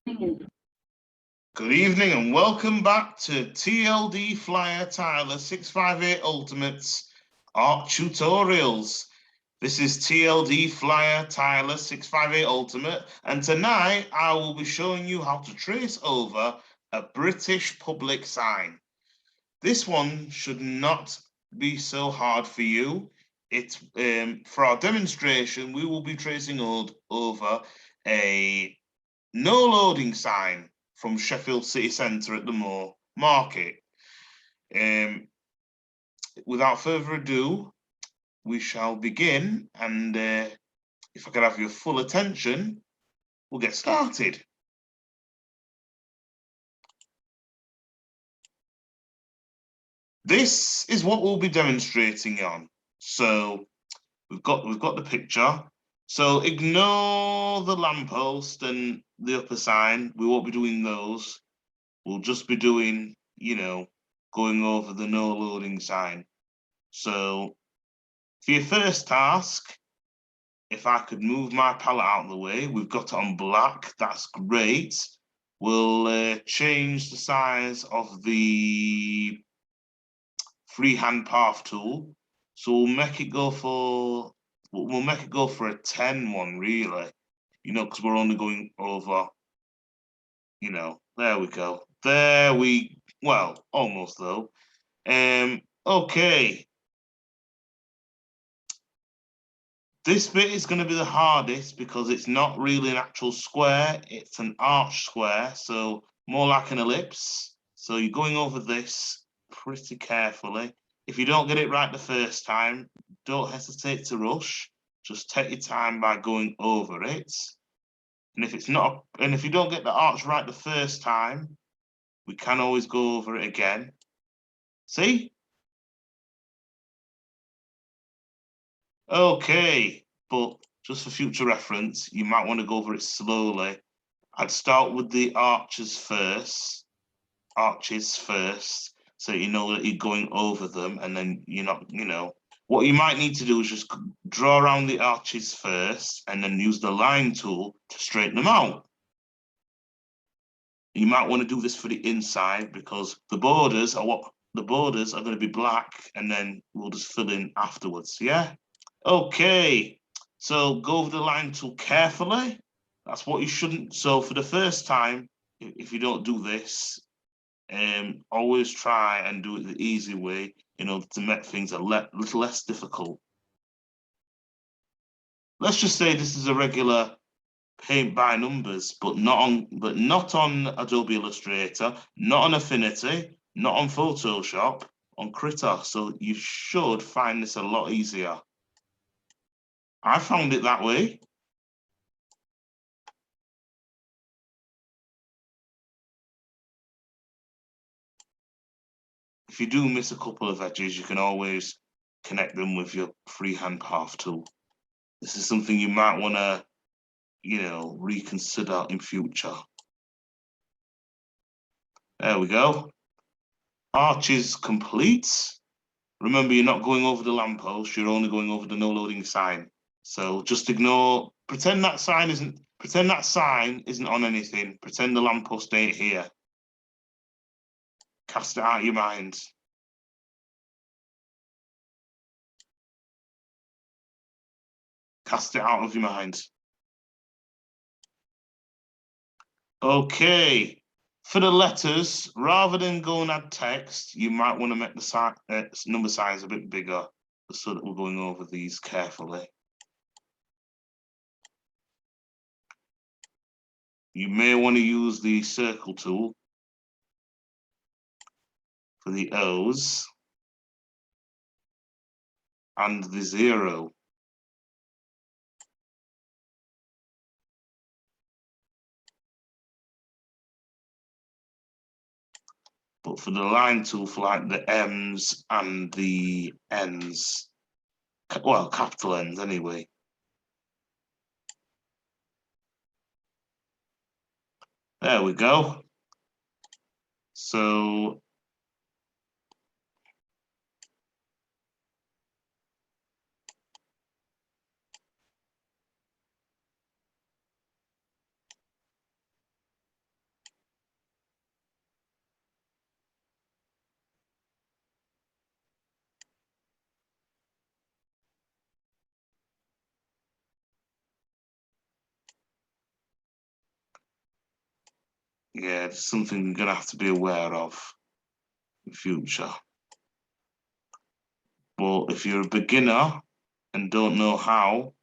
Good evening and welcome back to TLD Flyer Tyler 658 Ultimates Art Tutorials. This is TLD Flyer Tyler 658 Ultimate, and tonight I will be showing you how to trace over a British public sign. This one should not be so hard for you. It's for our demonstration, we will be tracing over a no loading sign from Sheffield City Centre at the Moor Market. Without further ado, we shall begin, and if I could have your full attention, we'll get started. This is what we'll be demonstrating on. So we've got the picture. So ignore the lamppost and the upper sign. We won't be doing those. We'll just be doing, going over the no loading sign. So for your first task, if I could move my palette out of the way, we've got it on black, that's great. We'll change the size of the freehand path tool. So we'll make it go for a 10 one, really, because we're only going over, there we go. Well, almost though. Okay. This bit is going to be the hardest because it's not really an actual square, it's an arch square, so more like an ellipse. So you're going over this pretty carefully. If you don't get it right the first time, don't hesitate to rush. Just take your time by going over it. And if you don't get the arch right the first time, we can always go over it again. See? Okay, but just for future reference, you might want to go over it slowly. I'd start with the arches first, so you know that you're going over them, and then you're not, what you might need to do is just draw around the arches first, and then use the line tool to straighten them out. You might want to do this for the inside because the borders are going to be black, and then we'll just fill in afterwards, yeah? Okay, so go over the line tool carefully. That's what you shouldn't. So for the first time, if you don't do this, always try and do it the easy way in order to make things a little less difficult. Let's just say this is a regular paint by numbers, but not on Adobe Illustrator, not on Affinity, not on Photoshop, on Krita. So you should find this a lot easier. I found it that way. If you do miss a couple of edges, you can always connect them with your freehand path tool. This is something you might want to, reconsider in future. There we go. Arch is complete. Remember, you're not going over the lamppost, you're only going over the no loading sign. So just ignore, pretend that sign isn't on anything. Pretend the lamppost ain't here. Cast it out of your mind. Cast it out of your mind. Okay, for the letters, rather than go and add text, you might want to make the number size a bit bigger so that we're going over these carefully. You may want to use the circle tool for the O's and the 0. But for the line tool, for like the M's and the N's, well, capital N's anyway. There we go. So Yeah, it's something you're gonna have to be aware of in future. But if you're a beginner and don't know how,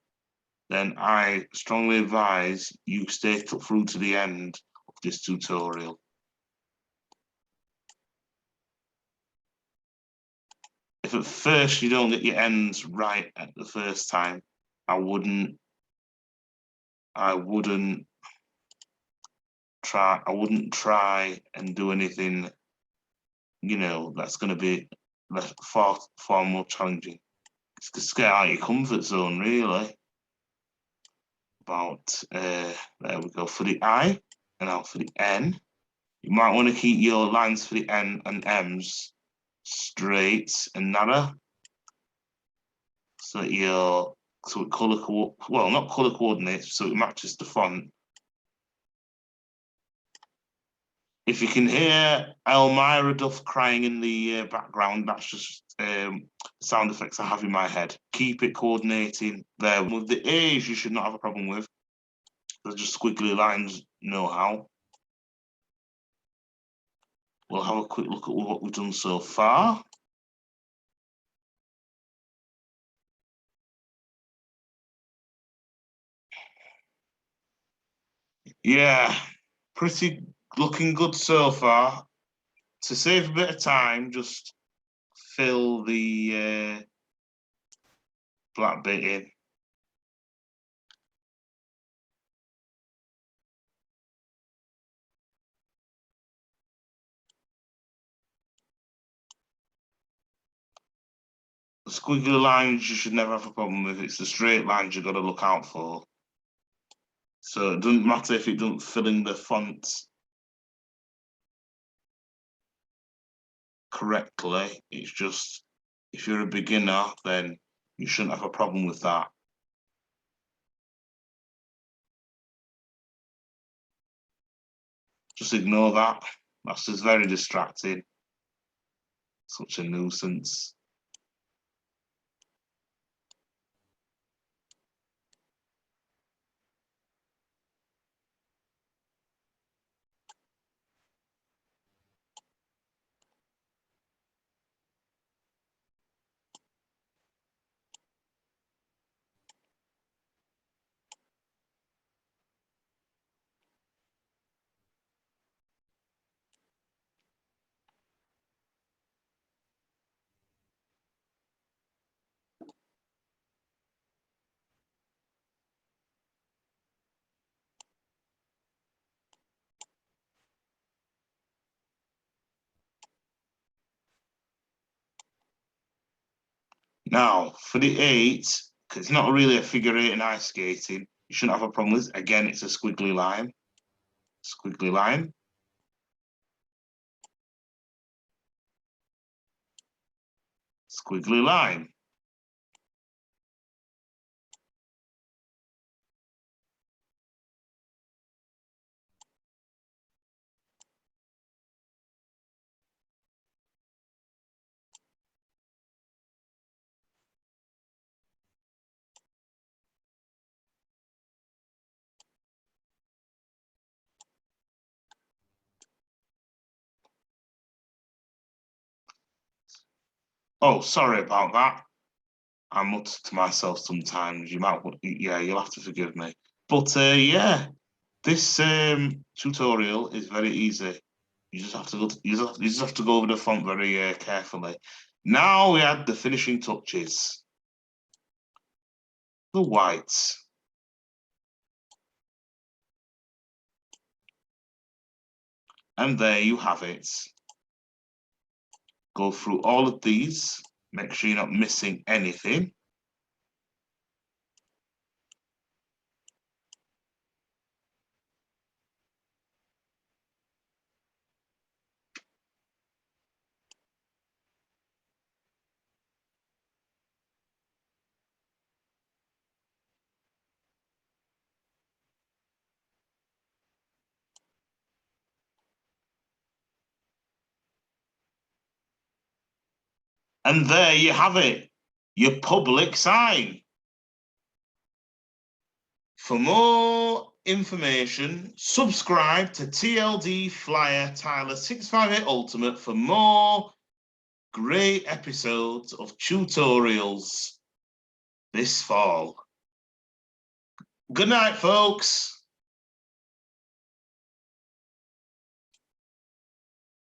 then I strongly advise you stay through to the end of this tutorial. If at first you don't get your ends right at the first time, I wouldn't try and do anything, you know, that's going to be far more challenging. It's just get out of your comfort zone, really. There we go for the I, and now for the N. You might want to keep your lines for the N and M's straight and narrow, so that not color coordinates, so it matches the font. If you can hear Elmira Duff crying in the background, that's just sound effects I have in my head. Keep it coordinating there. With the A's, you should not have a problem with. They're just squiggly lines, know how. We'll have a quick look at what we've done so far. Yeah, pretty looking good so far. To save a bit of time, just fill the black bit in. The squiggly lines you should never have a problem with. It's the straight lines you've got to look out for. So it doesn't matter if it doesn't fill in the font correctly. It's just, if you're a beginner, then you shouldn't have a problem with that. Just ignore that. That's just very distracting. Such a nuisance. Now, for the 8, because it's not really a figure 8 in ice skating, you shouldn't have a problem with. Again, it's a squiggly line. Squiggly line. Squiggly line. Oh, sorry about that. I mutter to myself sometimes. Yeah, you'll have to forgive me. But yeah, this tutorial is very easy. You just have to you just have to go over the font very carefully. Now we add the finishing touches. The whites. And there you have it. Go through all of these. Make sure you're not missing anything. And there you have it, your public sign. For more information, subscribe to TLD Flyer Tyler 658 Ultimate for more great episodes of tutorials this fall. Good night, folks.